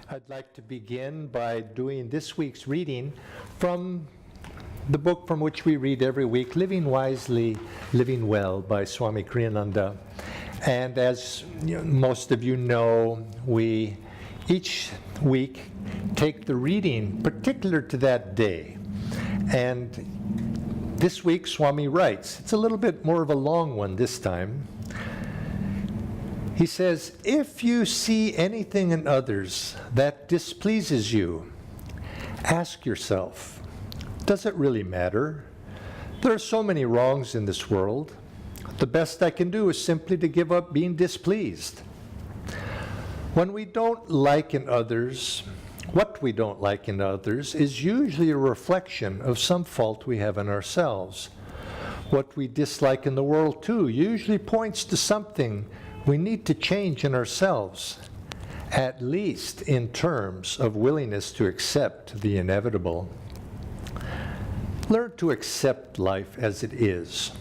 I'd like to begin by doing this week's reading from the book from which we read every week, Living Wisely, Living Well by Swami Kriyananda. And as most of you know, we each week take the reading particular to that day. And this week, Swami writes, it's a little bit more of a long one this time. He says, if you see anything in others that displeases you, ask yourself, does it really matter? There are so many wrongs in this world. The best I can do is simply to give up being displeased. When we don't like in others, what we don't like in others is usually a reflection of some fault we have in ourselves. What we dislike in the world, too, usually points to something we need to change in ourselves, at least in terms of willingness to accept the inevitable. Learn to accept life as it is.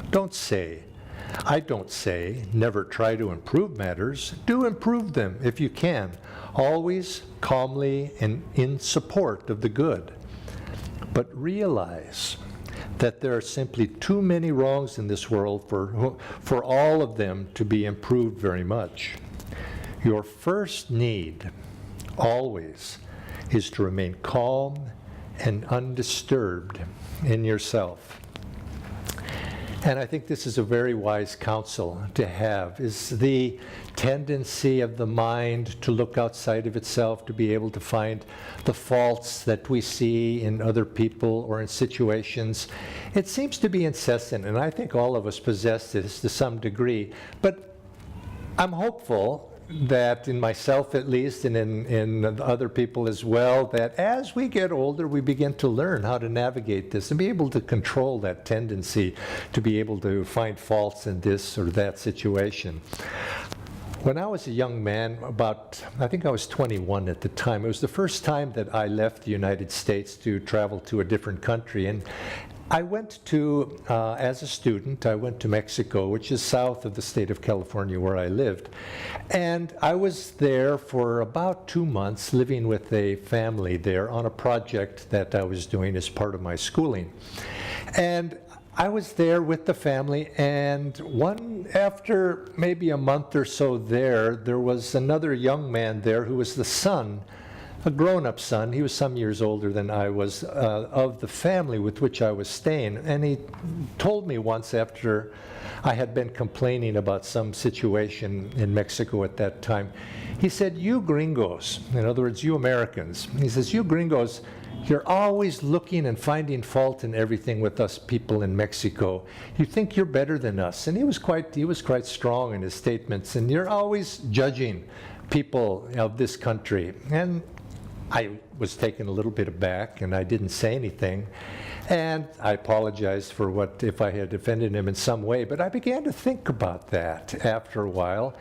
I don't say, never try to improve matters. Do improve them if you can, always calmly and in support of the good. But realize that there are simply too many wrongs in this world for all of them to be improved very much. Your first need, always, is to remain calm and undisturbed in yourself. And I think this is a very wise counsel to have, is the tendency of the mind to look outside of itself, to be able to find the faults that we see in other people or in situations. It seems to be incessant, and I think all of us possess this to some degree. But I'm hopeful that in myself at least, and in other people as well, that as we get older, we begin to learn how to navigate this and be able to control that tendency to be able to find faults in this or that situation. When I was a young man, I think I was 21 at the time, it was the first time that I left the United States to travel to a different country. And I went to, as a student, I went to Mexico, which is south of the state of California where I lived. And I was there for about 2 months living with a family there on a project that I was doing as part of my schooling. And I was there with the family, and after maybe a month or so there was another young man there who was the son, a grown-up son, he was some years older than I was, of the family with which I was staying. And he told me once, after I had been complaining about some situation in Mexico at that time, he said, you gringos, in other words, you Americans, he says, you gringos, you're always looking and finding fault in everything with us people in Mexico. You think you're better than us. And he was quite strong in his statements. And you're always judging people of this country. And I was taken a little bit aback, and I didn't say anything. And I apologized for if I had offended him in some way. But I began to think about that after a while.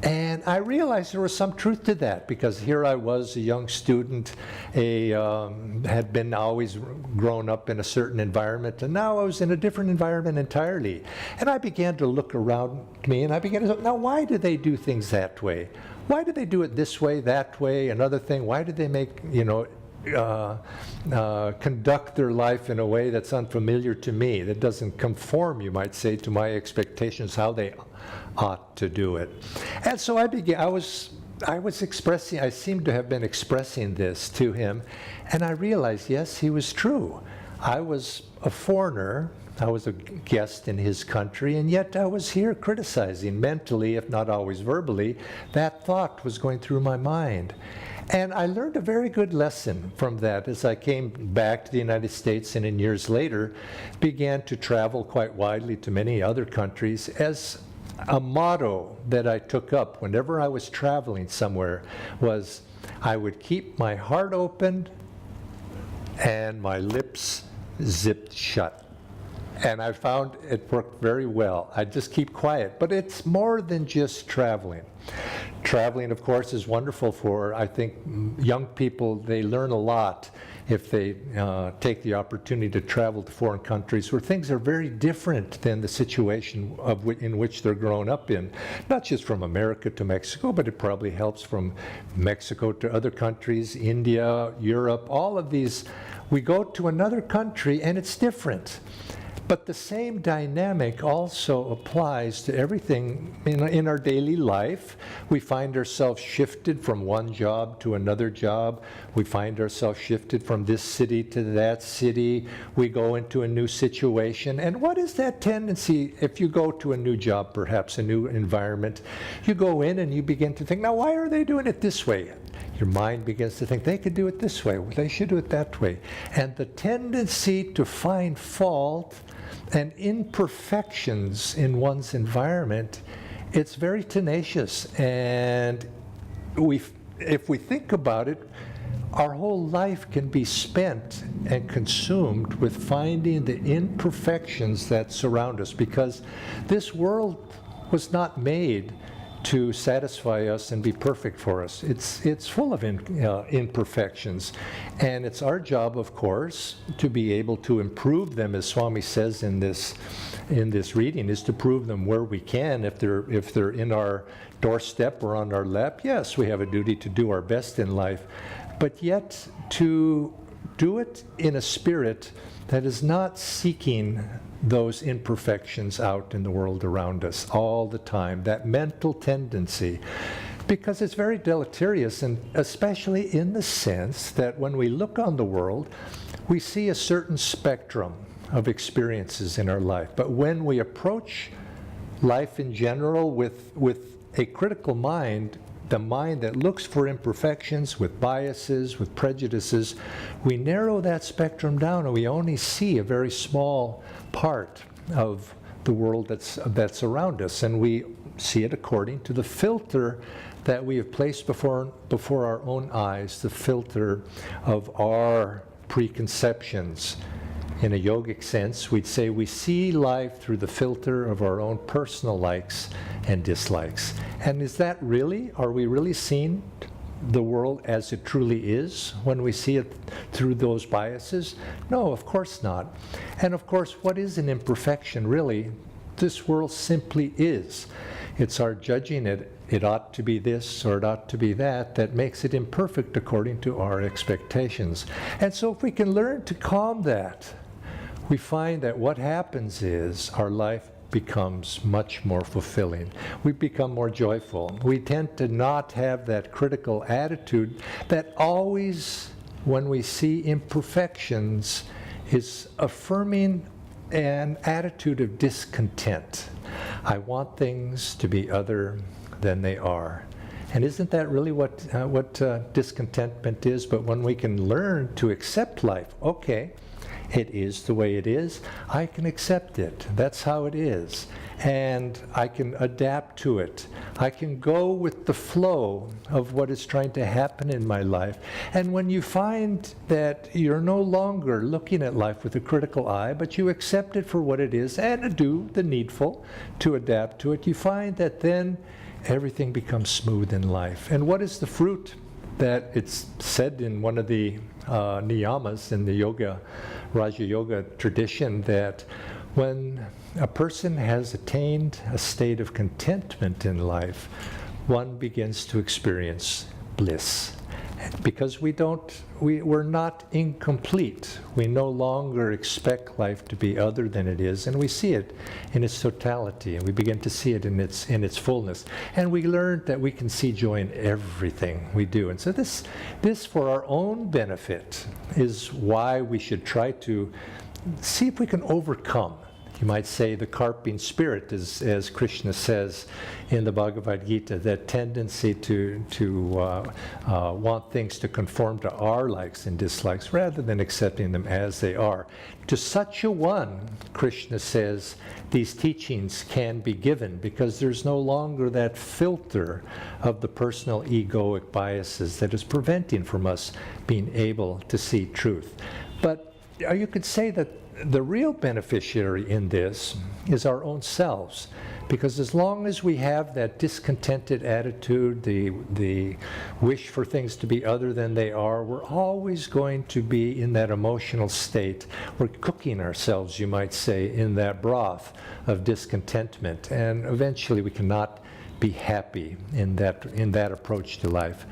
And I realized there was some truth to that, because here I was, a young student, had been always grown up in a certain environment, and now I was in a different environment entirely. And I began to look around me, and I began to say, now why do they do things that way? Why do they do it this way, that way, another thing? Why do they make, conduct their life in a way that's unfamiliar to me, that doesn't conform, you might say, to my expectations, how they ought to do it? And so I seemed to have been expressing this to him, and I realized, yes, he was true. I was a foreigner, I was a guest in his country, and yet I was here criticizing mentally, if not always verbally. That thought was going through my mind. And I learned a very good lesson from that as I came back to the United States, and in years later began to travel quite widely to many other countries. As a motto that I took up whenever I was traveling somewhere was, I would keep my heart open and my lips zipped shut. And I found it worked very well. I just keep quiet. But it's more than just traveling. Traveling, of course, is wonderful for, I think, young people. They learn a lot if they take the opportunity to travel to foreign countries where things are very different than the situation in which they're grown up in. Not just from America to Mexico, but it probably helps from Mexico to other countries, India, Europe, all of these. We go to another country and it's different. But the same dynamic also applies to everything in our daily life. We find ourselves shifted from one job to another job. We find ourselves shifted from this city to that city. We go into a new situation. And what is that tendency if you go to a new job, perhaps a new environment? You go in and you begin to think, now why are they doing it this way? Your mind begins to think, they could do it this way, they should do it that way. And the tendency to find fault and imperfections in one's environment, it's very tenacious. And if we think about it, our whole life can be spent and consumed with finding the imperfections that surround us, because this world was not made to satisfy us and be perfect for us. It's full of imperfections. And it's our job, of course, to be able to improve them, as Swami says in this reading, is to prove them where we can. If they're in our doorstep or on our lap, yes, we have a duty to do our best in life. But yet to do it in a spirit that is not seeking those imperfections out in the world around us all the time, that mental tendency, because it's very deleterious, and especially in the sense that when we look on the world, we see a certain spectrum of experiences in our life. But when we approach life in general with a critical mind, the mind that looks for imperfections, with biases, with prejudices, we narrow that spectrum down and we only see a very small part of the world that's around us, and we see it according to the filter that we have placed before our own eyes, the filter of our preconceptions. In a yogic sense, we'd say we see life through the filter of our own personal likes and dislikes. And is that really, are we really seeing the world as it truly is when we see it through those biases? No, of course not. And of course, what is an imperfection really? This world simply is. It's our judging it. It ought to be this or it ought to be that makes it imperfect according to our expectations. And so if we can learn to calm that, we find that what happens is our life becomes much more fulfilling. We become more joyful. We tend to not have that critical attitude that always, when we see imperfections, is affirming an attitude of discontent. I want things to be other than they are. And isn't that really what discontentment is? But when we can learn to accept life, okay, it is the way it is. I can accept it. That's how it is. And I can adapt to it. I can go with the flow of what is trying to happen in my life. And when you find that you're no longer looking at life with a critical eye, but you accept it for what it is and do the needful to adapt to it, you find that then everything becomes smooth in life. And what is the fruit? That it's said in one of the niyamas in the Raja Yoga tradition, that when a person has attained a state of contentment in life, one begins to experience bliss. Because we're not incomplete. We no longer expect life to be other than it is, and we see it in its totality, and we begin to see it in its fullness. And we learn that we can see joy in everything we do. And so this for our own benefit is why we should try to see if we can overcome, you might say, the carping spirit, as Krishna says in the Bhagavad Gita, that tendency to want things to conform to our likes and dislikes rather than accepting them as they are. To such a one, Krishna says, these teachings can be given because there's no longer that filter of the personal egoic biases that is preventing from us being able to see truth. But you could say that the real beneficiary in this is our own selves, Because as long as we have that discontented attitude, the wish for things to be other than they are, we're always going to be in that emotional state. We're cooking ourselves, you might say, in that broth of discontentment. And eventually we cannot be happy in that approach to life.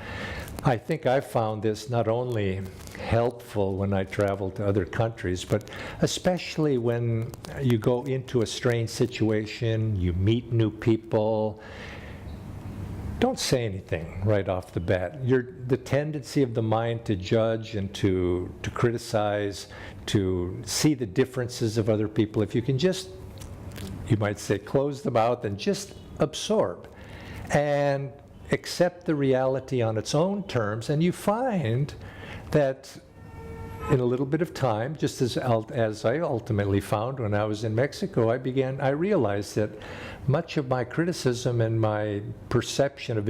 I think I found this not only helpful when I travel to other countries, but especially when you go into a strange situation, you meet new people. Don't say anything right off the bat. The tendency of the mind to judge and to criticize, to see the differences of other people, if you can just, you might say, close the mouth and just absorb and accept the reality on its own terms, and you find that in a little bit of time, just as I ultimately found when I was in Mexico, I realized that much of my criticism and my perception of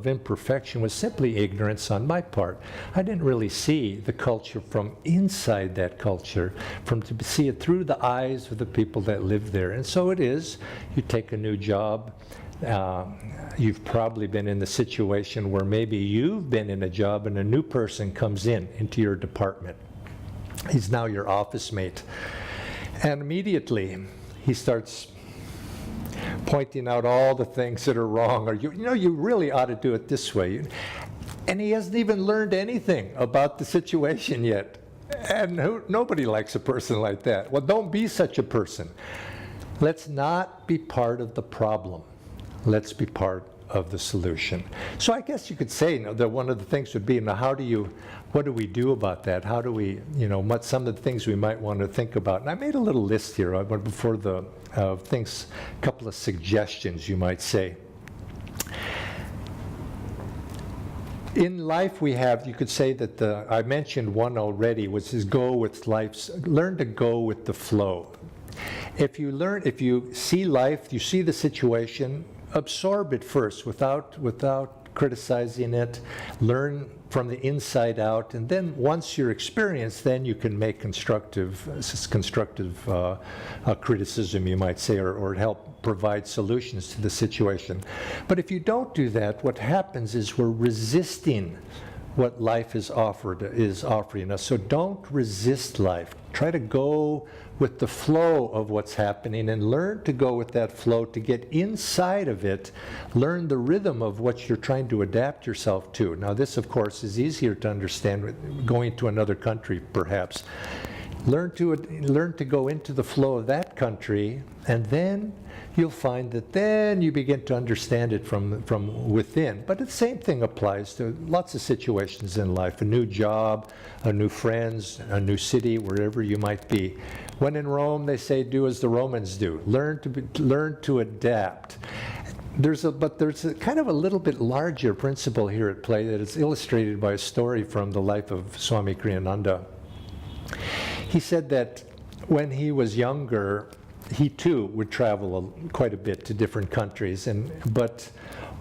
imperfection was simply ignorance on my part. I didn't really see the culture from inside that culture, to see it through the eyes of the people that live there. And so it is, you take a new job, you've probably been in the situation where maybe you've been in a job and a new person comes into your department. He's now your office mate. And immediately he starts pointing out all the things that are wrong, or you really ought to do it this way. And he hasn't even learned anything about the situation yet. And nobody likes a person like that. Well, don't be such a person. Let's not be part of the problem. Let's be part of the solution. So I guess you could say, that one of the things would be, what do we do about that? How do we, what some of the things we might want to think about? And I made a little list here. I went before the things, a couple of suggestions, you might say. In life we have, you could say that I mentioned one already, which is learn to go with the flow. If you see life, you see the situation, absorb it first without criticizing it, learn from the inside out, and then once you're experienced, then you can make constructive criticism, you might say, or help provide solutions to the situation. But if you don't do that, what happens is we're resisting what life is offering us. So don't resist life. Try to go with the flow of what's happening and learn to go with that flow, to get inside of it, learn the rhythm of what you're trying to adapt yourself to. Now this, of course, is easier to understand with going to another country, perhaps. Learn to go into the flow of that country, and then you'll find that then you begin to understand it from within. But the same thing applies to lots of situations in life, a new job, a new friends, a new city, wherever you might be. When in Rome, they say, do as the Romans do. Learn to adapt. But there's a kind of a little bit larger principle here at play that is illustrated by a story from the life of Swami Kriyananda. He said that when he was younger, he too would travel quite a bit to different countries. But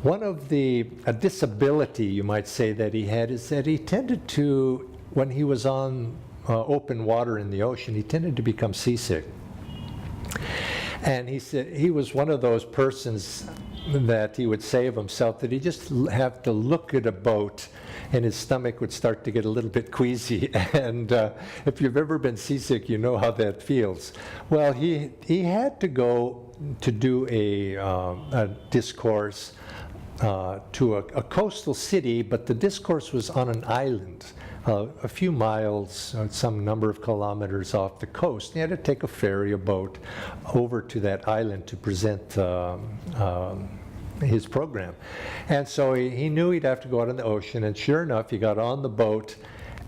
one of a disability, you might say, that he had is that he tended to, when he was on open water in the ocean, he tended to become seasick. And he said he was one of those persons that he would say of himself that he just have to look at a boat and his stomach would start to get a little bit queasy. And if you've ever been seasick, you know how that feels. Well, he had to go to do a discourse to a coastal city, but the discourse was on an island, a few miles, some number of kilometers off the coast. He had to take a ferry, a boat, over to that island to present his program. And so he knew he'd have to go out in the ocean, and sure enough, he got on the boat,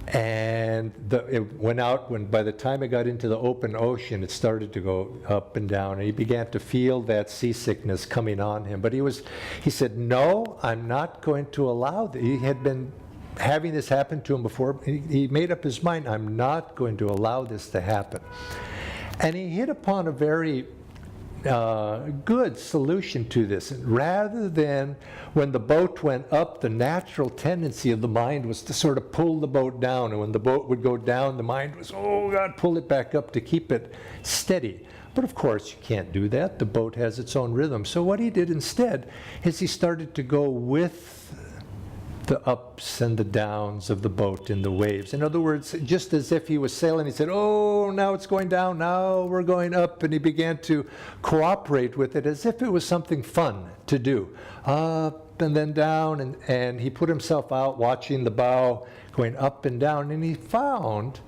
and it went out. By the time it got into the open ocean, it started to go up and down, and he began to feel that seasickness coming on him. But he said, no, I'm not going to allow that. He had been having this happen to him before. He made up his mind, I'm not going to allow this to happen. And he hit upon a very good solution to this. Rather than when the boat went up, the natural tendency of the mind was to sort of pull the boat down, and when the boat would go down, the mind was, oh God, pull it back up to keep it steady. But of course, you can't do that. The boat has its own rhythm. So what he did instead is he started to go with the ups and the downs of the boat in the waves. In other words, just as if he was sailing, he said, oh, now it's going down, now we're going up, and he began to cooperate with it as if it was something fun to do. Up and then down, and he put himself out watching the bow going up and down, and he found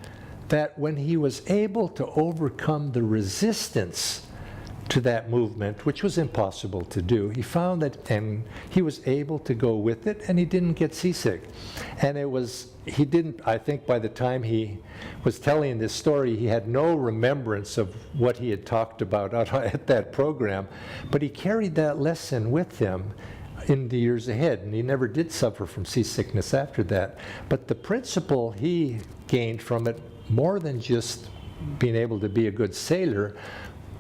that when he was able to overcome the resistance to that movement, which was impossible to do, he found that, and he was able to go with it, and he didn't get seasick. And he didn't, I think by the time he was telling this story, he had no remembrance of what he had talked about at that program, but he carried that lesson with him in the years ahead, and he never did suffer from seasickness after that. But the principle he gained from it, more than just being able to be a good sailor,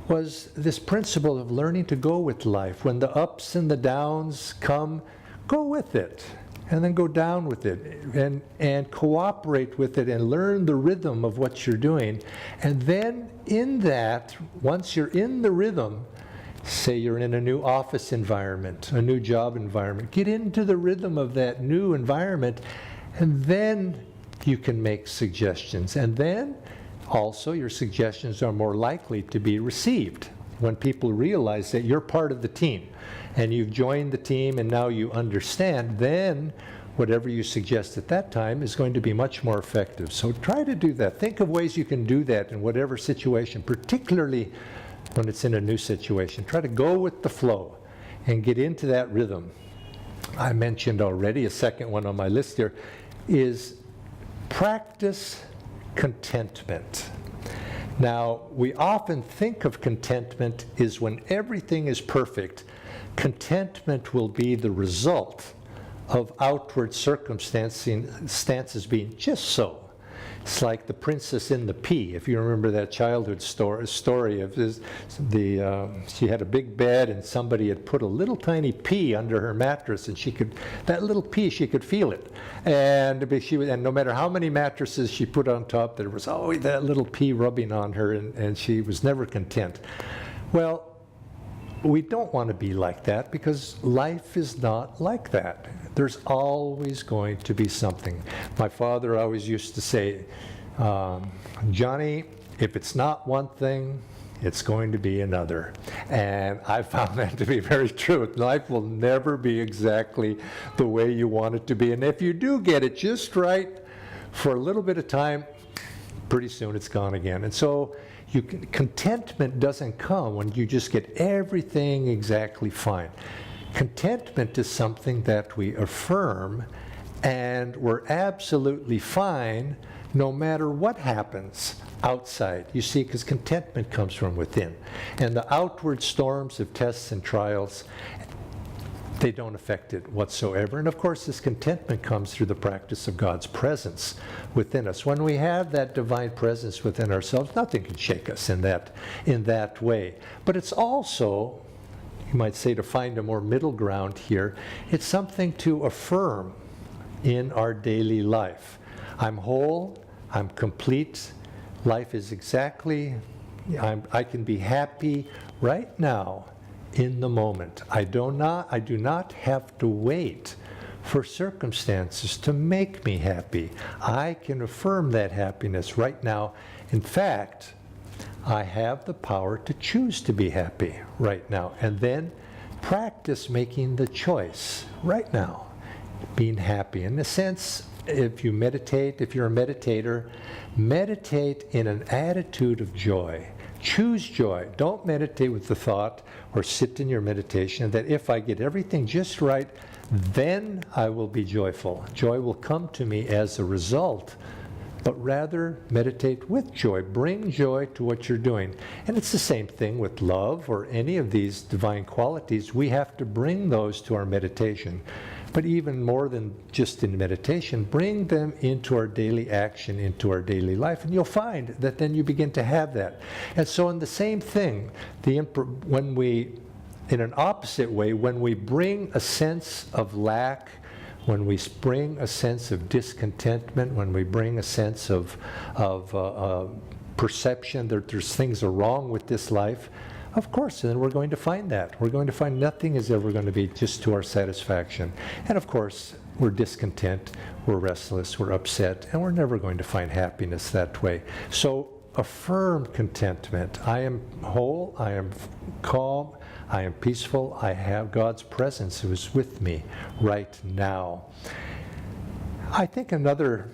was this principle of learning to go with life. When the ups and the downs come, go with it, and then go down with it, and cooperate with it, and learn the rhythm of what you're doing. And then in that, once you're in the rhythm, say you're in a new office environment, a new job environment, get into the rhythm of that new environment, and then you can make suggestions. And then also, your suggestions are more likely to be received when people realize that you're part of the team and you've joined the team and now you understand. Then whatever you suggest at that time is going to be much more effective. So try to do that. Think of ways you can do that in whatever situation, particularly when it's in a new situation. Try to go with the flow and get into that rhythm. I mentioned already, a second one on my list here is practice contentment. Now, we often think of contentment as when everything is perfect. Contentment will be the result of outward circumstances being just so. It's like the princess in the pea. If you remember that childhood story of she had a big bed and somebody had put a little tiny pea under her mattress, and that little pea, she could feel it. And no matter how many mattresses she put on top, there was always that little pea rubbing on her, and she was never content. Well, we don't want to be like that, because life is not like that. There's always going to be something. My father always used to say, Johnny, if it's not one thing, it's going to be another. And I found that to be very true. Life will never be exactly the way you want it to be. And if you do get it just right for a little bit of time, pretty soon it's gone again. And so contentment doesn't come when you just get everything exactly fine. Contentment is something that we affirm, and we're absolutely fine no matter what happens outside. You see, because contentment comes from within. And the outward storms of tests and trials, they don't affect it whatsoever. And of course, this contentment comes through the practice of God's presence within us. When we have that divine presence within ourselves, nothing can shake us in that way. But it's also, you might say, to find a more middle ground here, it's something to affirm in our daily life. I'm whole, I'm complete, life is exactly, I can be happy right now in the moment. I do not have to wait for circumstances to make me happy. I can affirm that happiness right now. In fact, I have the power to choose to be happy right now. And then practice making the choice right now, being happy. In a sense, if you're a meditator, meditate in an attitude of joy. Choose joy. Don't meditate with the thought or sit in your meditation that if I get everything just right, then I will be joyful. Joy will come to me as a result. But rather meditate with joy. Bring joy to what you're doing. And it's the same thing with love or any of these divine qualities. We have to bring those to our meditation. But even more than just in meditation, bring them into our daily action, into our daily life. And you'll find that then you begin to have that. And so in the same thing, in an opposite way, when we bring a sense of lack, when we bring a sense of discontentment, when we bring a sense of perception that there's things are wrong with this life, of course, then we're going to find that. We're going to find nothing is ever going to be just to our satisfaction. And of course, we're discontent, we're restless, we're upset, and we're never going to find happiness that way. So affirm contentment. I am whole, I am calm, I am peaceful, I have God's presence who is with me right now. I think another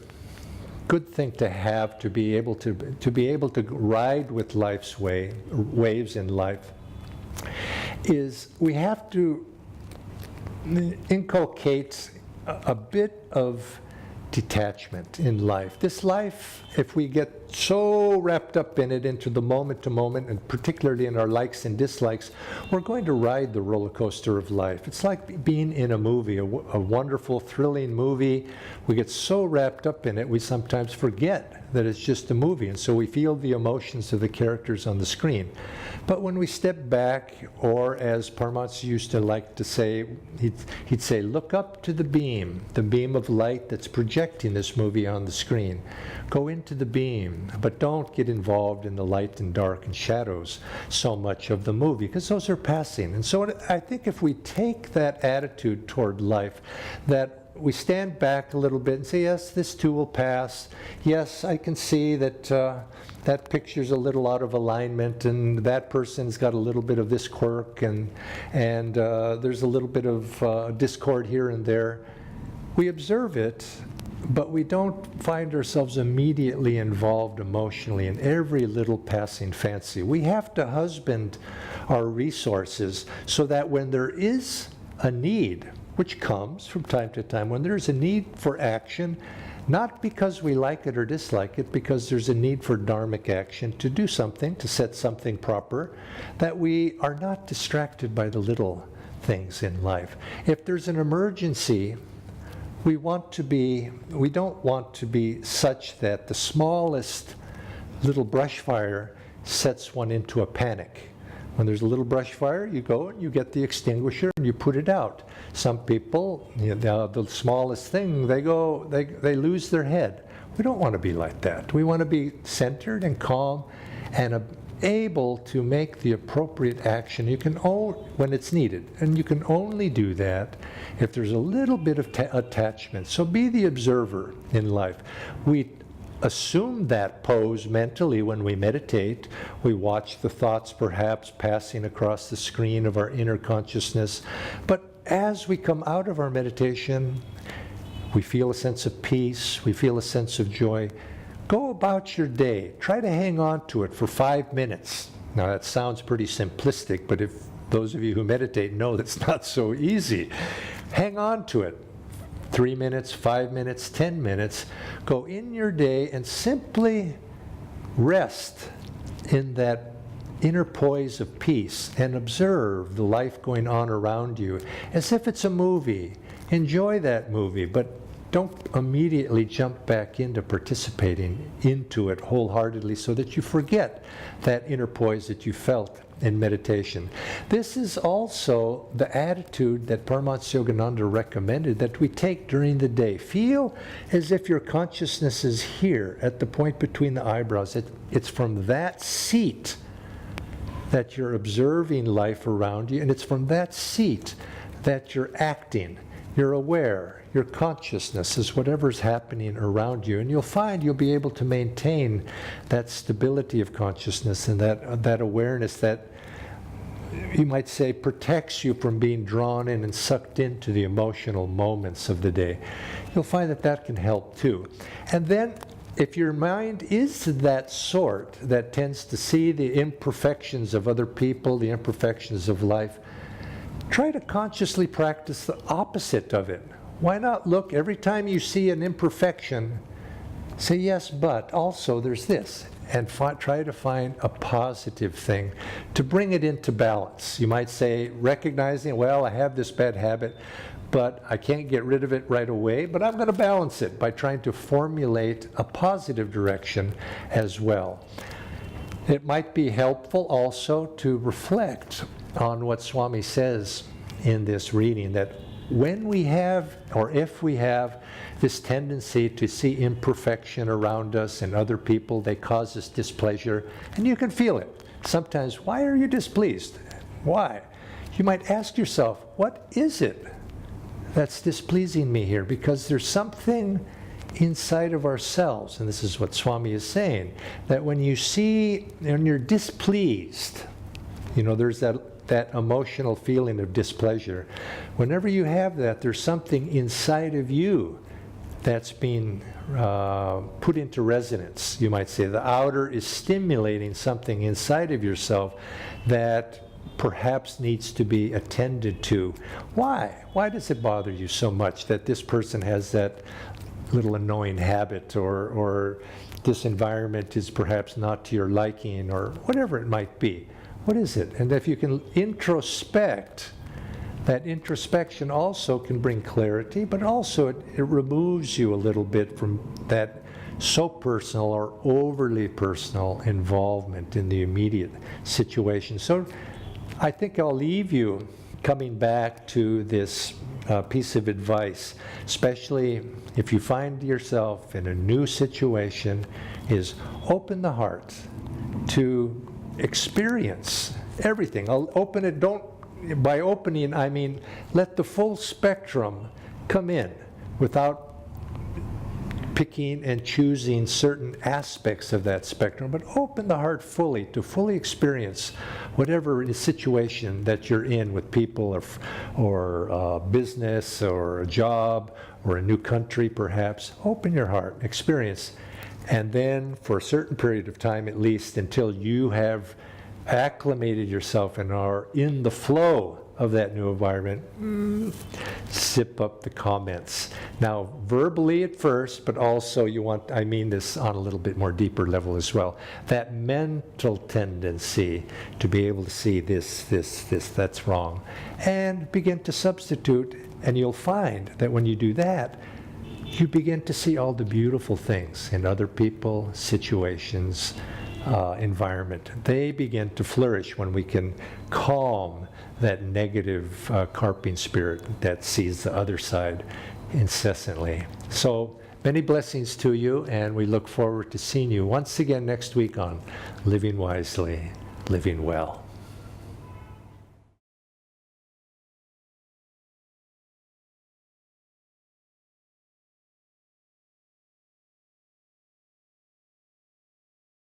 good thing to have to be able to ride with life's waves in life is we have to inculcate a bit of detachment in life. This life, if we get so wrapped up in it, into the moment to moment, and particularly in our likes and dislikes, we're going to ride the roller coaster of life. It's like being in a movie, a wonderful, thrilling movie. We get so wrapped up in it, we sometimes forget that it's just a movie, and so we feel the emotions of the characters on the screen. But when we step back, or as Paramahansa used to like to say, he'd say, look up to the beam of light that's projecting this movie on the screen. Go into the beam, but don't get involved in the light and dark and shadows so much of the movie, because those are passing. And so I think if we take that attitude toward life, that we stand back a little bit and say, yes, this too will pass. Yes, I can see that that picture's a little out of alignment, and that person's got a little bit of this quirk, and there's a little bit of discord here and there. We observe it, but we don't find ourselves immediately involved emotionally in every little passing fancy. We have to husband our resources so that when there is a need, which comes from time to time, when there's a need for action, not because we like it or dislike it, because there's a need for dharmic action to do something, to set something proper, that we are not distracted by the little things in life. If there's an emergency, we don't want to be such that the smallest little brush fire sets one into a panic. When there's a little brush fire, you go and you get the extinguisher and you put it out. Some people, the smallest thing, they lose their head. We don't want to be like that. We want to be centered and calm and able to make the appropriate action when it's needed. And you can only do that if there's a little bit of attachment. So be the observer in life. We assume that pose mentally when we meditate. We watch the thoughts perhaps passing across the screen of our inner consciousness. But as we come out of our meditation, we feel a sense of peace, we feel a sense of joy. Go about your day. Try to hang on to it for 5 minutes. Now that sounds pretty simplistic, but if those of you who meditate know that's not so easy. Hang on to it. 3 minutes, 5 minutes, 10 minutes. Go in your day and simply rest in that inner poise of peace and observe the life going on around you as if it's a movie. Enjoy that movie, but don't immediately jump back into participating into it wholeheartedly so that you forget that inner poise that you felt in meditation. This is also the attitude that Paramahansa Yogananda recommended that we take during the day. Feel as if your consciousness is here at the point between the eyebrows. It's from that seat that you're observing life around you, and it's from that seat that you're acting. You're aware. Your consciousness is whatever's happening around you, and you'll find you'll be able to maintain that stability of consciousness and that awareness that, you might say, protects you from being drawn in and sucked into the emotional moments of the day. You'll find that can help too. And then, if your mind is that sort that tends to see the imperfections of other people, the imperfections of life, try to consciously practice the opposite of it. Why not look, every time you see an imperfection, say, yes, but also there's this, and try to find a positive thing to bring it into balance. You might say, recognizing, well, I have this bad habit, but I can't get rid of it right away, but I'm going to balance it by trying to formulate a positive direction as well. It might be helpful also to reflect on what Swami says in this reading, that when we have, or if we have, this tendency to see imperfection around us and other people, they cause us displeasure, and you can feel it. Sometimes, why are you displeased? Why? You might ask yourself, what is it that's displeasing me here? Because there's something inside of ourselves, and this is what Swami is saying, that when you see, when you're displeased, there's that emotional feeling of displeasure. Whenever you have that, there's something inside of you that's being put into resonance, you might say. The outer is stimulating something inside of yourself that perhaps needs to be attended to. Why? Why does it bother you so much that this person has that little annoying habit, or this environment is perhaps not to your liking, or whatever it might be? What is it? And if you can introspect, that introspection also can bring clarity, but also it removes you a little bit from that so personal or overly personal involvement in the immediate situation. So I think I'll leave you coming back to this piece of advice, especially if you find yourself in a new situation, is open the heart to experience everything. I'll open it, by opening, I mean, let the full spectrum come in without picking and choosing certain aspects of that spectrum, but open the heart fully to fully experience whatever situation that you're in with people, or business, or a job, or a new country perhaps. Open your heart, experience. And then for a certain period of time, at least until you have acclimated yourself and are in the flow of that new environment, sip up the comments. Now, verbally at first, but also I mean this on a little bit more deeper level as well. That mental tendency to be able to see this, that's wrong, and begin to substitute, and you'll find that when you do that, you begin to see all the beautiful things in other people, situations, environment. They begin to flourish when we can calm that negative carping spirit that sees the other side incessantly. So many blessings to you, and we look forward to seeing you once again next week on Living Wisely, Living Well.